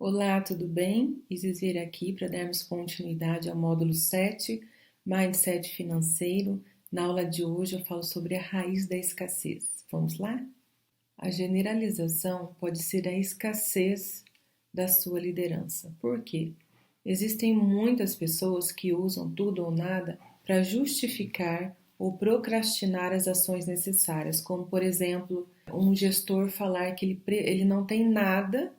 Olá, tudo bem? Isizir aqui para darmos continuidade ao módulo 7, Mindset Financeiro. Na aula de hoje eu falo sobre a raiz da escassez. Vamos lá? A generalização pode ser a escassez da sua liderança. Por quê? Existem muitas pessoas que usam tudo ou nada para justificar ou procrastinar as ações necessárias, como, por exemplo, um gestor falar que ele não tem nada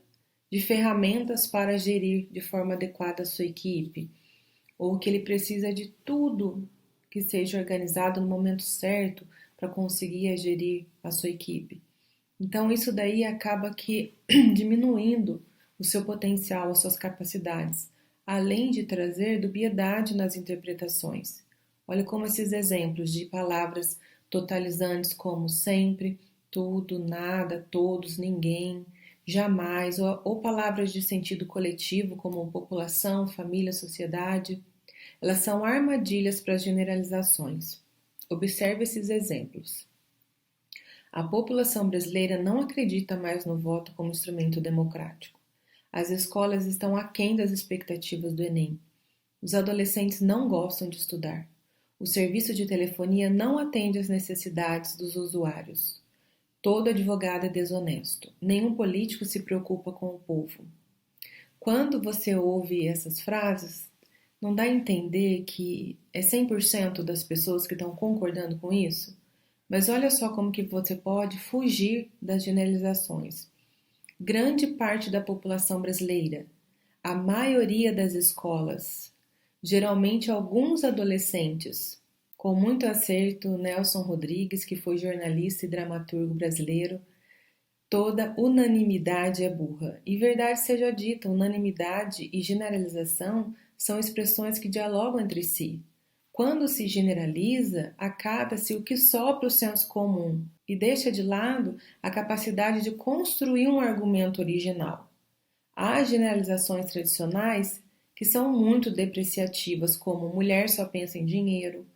de ferramentas para gerir de forma adequada a sua equipe, ou que ele precisa de tudo que seja organizado no momento certo para conseguir gerir a sua equipe. Então isso daí acaba que diminuindo o seu potencial, as suas capacidades, além de trazer dubiedade nas interpretações. Olha como esses exemplos de palavras totalizantes como sempre, tudo, nada, todos, ninguém, jamais, ou palavras de sentido coletivo como população, família, sociedade, elas são armadilhas para as generalizações. Observe esses exemplos. A população brasileira não acredita mais no voto como instrumento democrático. As escolas estão aquém das expectativas do Enem. Os adolescentes não gostam de estudar. O serviço de telefonia não atende às necessidades dos usuários. Todo advogado é desonesto. Nenhum político se preocupa com o povo. Quando você ouve essas frases, não dá a entender que é 100% das pessoas que estão concordando com isso? Mas olha só como que você pode fugir das generalizações. Grande parte da população brasileira, a maioria das escolas, geralmente alguns adolescentes, com muito acerto, Nelson Rodrigues, que foi jornalista e dramaturgo brasileiro, toda unanimidade é burra. E verdade seja dita, unanimidade e generalização são expressões que dialogam entre si. Quando se generaliza, acata-se o que sopra o senso comum e deixa de lado a capacidade de construir um argumento original. Há generalizações tradicionais que são muito depreciativas, como mulher só pensa em dinheiro,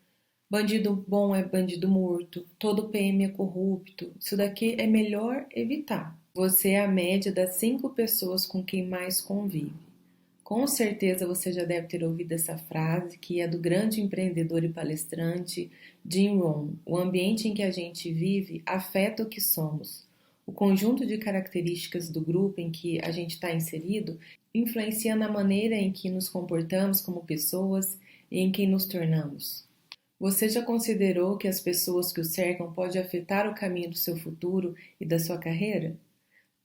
bandido bom é bandido morto, todo PM é corrupto, isso daqui é melhor evitar. Você é a média das 5 pessoas com quem mais convive. Com certeza você já deve ter ouvido essa frase, que é do grande empreendedor e palestrante Jim Rohn. O ambiente em que a gente vive afeta o que somos. O conjunto de características do grupo em que a gente está inserido influencia na maneira em que nos comportamos como pessoas e em quem nos tornamos. Você já considerou que as pessoas que o cercam podem afetar o caminho do seu futuro e da sua carreira?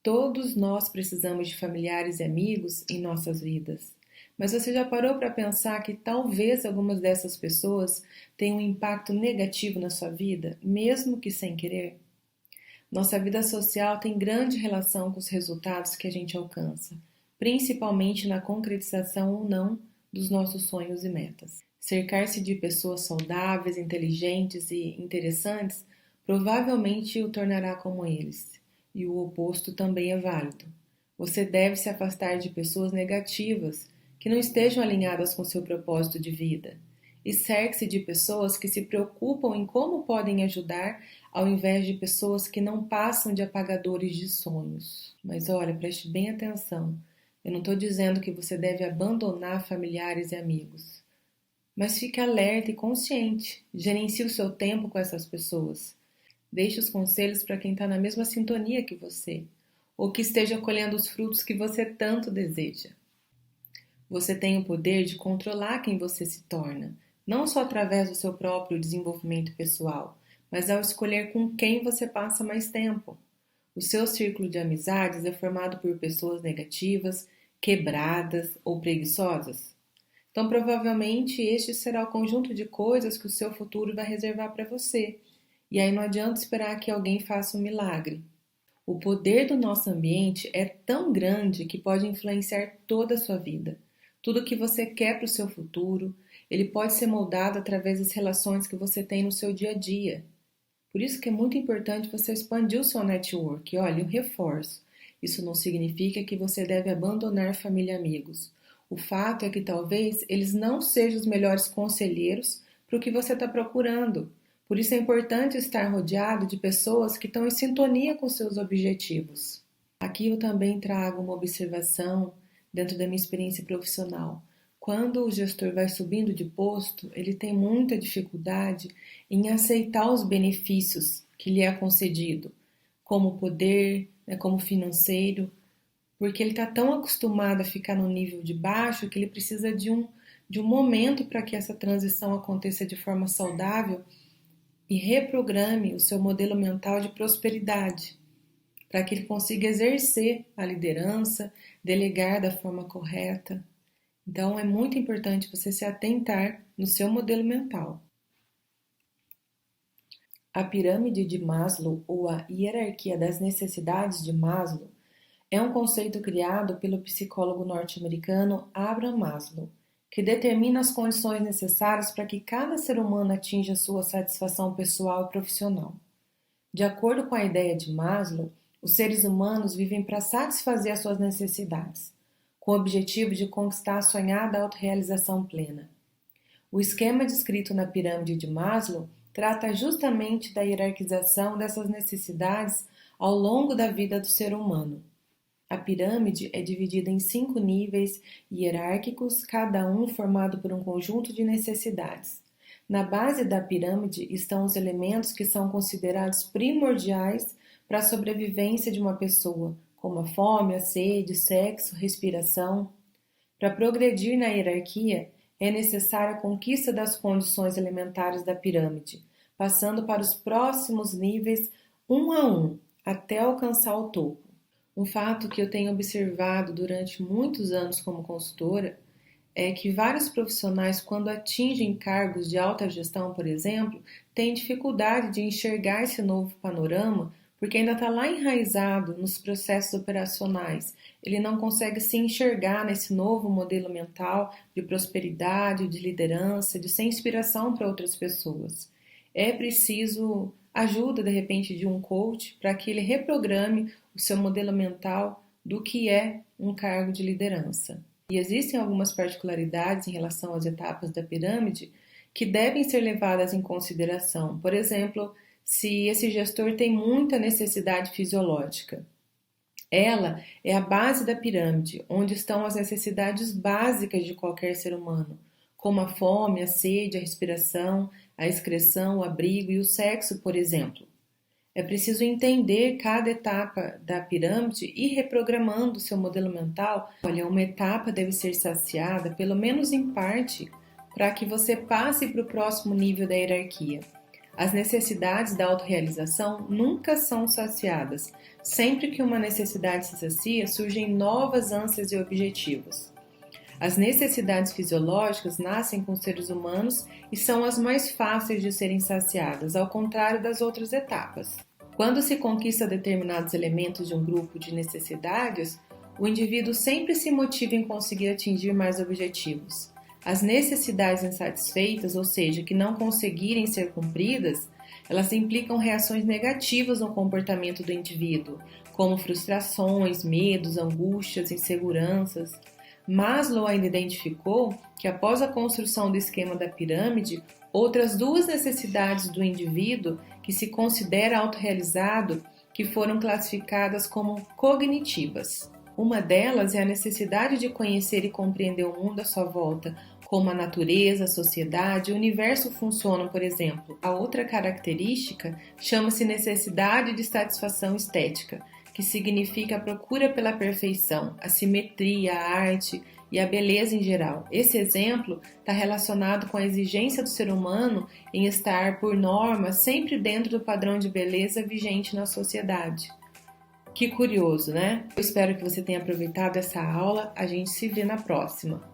Todos nós precisamos de familiares e amigos em nossas vidas. Mas você já parou para pensar que talvez algumas dessas pessoas tenham um impacto negativo na sua vida, mesmo que sem querer? Nossa vida social tem grande relação com os resultados que a gente alcança, principalmente na concretização ou não dos nossos sonhos e metas. Cercar-se de pessoas saudáveis, inteligentes e interessantes provavelmente o tornará como eles. E o oposto também é válido. Você deve se afastar de pessoas negativas que não estejam alinhadas com seu propósito de vida. E cerque-se de pessoas que se preocupam em como podem ajudar, ao invés de pessoas que não passam de apagadores de sonhos. Mas olha, preste bem atenção. Eu não estou dizendo que você deve abandonar familiares e amigos. Mas fique alerta e consciente. Gerencie o seu tempo com essas pessoas. Deixe os conselhos para quem está na mesma sintonia que você, ou que esteja colhendo os frutos que você tanto deseja. Você tem o poder de controlar quem você se torna, não só através do seu próprio desenvolvimento pessoal, mas ao escolher com quem você passa mais tempo. O seu círculo de amizades é formado por pessoas negativas, quebradas ou preguiçosas? Então, provavelmente, este será o conjunto de coisas que o seu futuro vai reservar para você. E aí não adianta esperar que alguém faça um milagre. O poder do nosso ambiente é tão grande que pode influenciar toda a sua vida. Tudo o que você quer para o seu futuro, ele pode ser moldado através das relações que você tem no seu dia a dia. Por isso que é muito importante você expandir o seu network. Olha, eu reforço. Isso não significa que você deve abandonar família e amigos. O fato é que talvez eles não sejam os melhores conselheiros para o que você está procurando. Por isso é importante estar rodeado de pessoas que estão em sintonia com seus objetivos. Aqui eu também trago uma observação dentro da minha experiência profissional. Quando o gestor vai subindo de posto, ele tem muita dificuldade em aceitar os benefícios que lhe é concedido, como poder, né, como financeiro, porque ele está tão acostumado a ficar no nível de baixo que ele precisa de um momento para que essa transição aconteça de forma saudável e reprograme o seu modelo mental de prosperidade, para que ele consiga exercer a liderança, delegar da forma correta. Então, é muito importante você se atentar no seu modelo mental. A pirâmide de Maslow, ou a hierarquia das necessidades de Maslow, é um conceito criado pelo psicólogo norte-americano Abraham Maslow, que determina as condições necessárias para que cada ser humano atinja sua satisfação pessoal e profissional. De acordo com a ideia de Maslow, os seres humanos vivem para satisfazer as suas necessidades, com o objetivo de conquistar a sonhada autorrealização plena. O esquema descrito na pirâmide de Maslow trata justamente da hierarquização dessas necessidades ao longo da vida do ser humano. A pirâmide é dividida em 5 níveis hierárquicos, cada um formado por um conjunto de necessidades. Na base da pirâmide estão os elementos que são considerados primordiais para a sobrevivência de uma pessoa, como a fome, a sede, sexo, respiração. Para progredir na hierarquia, é necessária a conquista das condições elementares da pirâmide, passando para os próximos níveis um a um, até alcançar o topo. Um fato que eu tenho observado durante muitos anos como consultora é que vários profissionais, quando atingem cargos de alta gestão, por exemplo, têm dificuldade de enxergar esse novo panorama porque ainda está lá enraizado nos processos operacionais. Ele não consegue se enxergar nesse novo modelo mental de prosperidade, de liderança, de ser inspiração para outras pessoas. É preciso ajuda, de repente, de um coach para que ele reprograme o seu modelo mental do que é um cargo de liderança. E existem algumas particularidades em relação às etapas da pirâmide que devem ser levadas em consideração. Por exemplo, se esse gestor tem muita necessidade fisiológica. Ela é a base da pirâmide, onde estão as necessidades básicas de qualquer ser humano, como a fome, a sede, a respiração, a excreção, o abrigo e o sexo, por exemplo. É preciso entender cada etapa da pirâmide e ir reprogramando seu modelo mental. Olha, uma etapa deve ser saciada, pelo menos em parte, para que você passe para o próximo nível da hierarquia. As necessidades da autorrealização nunca são saciadas. Sempre que uma necessidade se sacia, surgem novas ânsias e objetivos. As necessidades fisiológicas nascem com os seres humanos e são as mais fáceis de serem saciadas, ao contrário das outras etapas. Quando se conquista determinados elementos de um grupo de necessidades, o indivíduo sempre se motiva em conseguir atingir mais objetivos. As necessidades insatisfeitas, ou seja, que não conseguirem ser cumpridas, elas implicam reações negativas no comportamento do indivíduo, como frustrações, medos, angústias, inseguranças. Maslow ainda identificou que após a construção do esquema da pirâmide, outras 2 necessidades do indivíduo que se considera autorrealizado que foram classificadas como cognitivas. Uma delas é a necessidade de conhecer e compreender o mundo à sua volta, como a natureza, a sociedade e o universo funcionam, por exemplo. A outra característica chama-se necessidade de satisfação estética, que significa a procura pela perfeição, a simetria, a arte e a beleza em geral. Esse exemplo está relacionado com a exigência do ser humano em estar, por norma, sempre dentro do padrão de beleza vigente na sociedade. Que curioso, né? Eu espero que você tenha aproveitado essa aula. A gente se vê na próxima.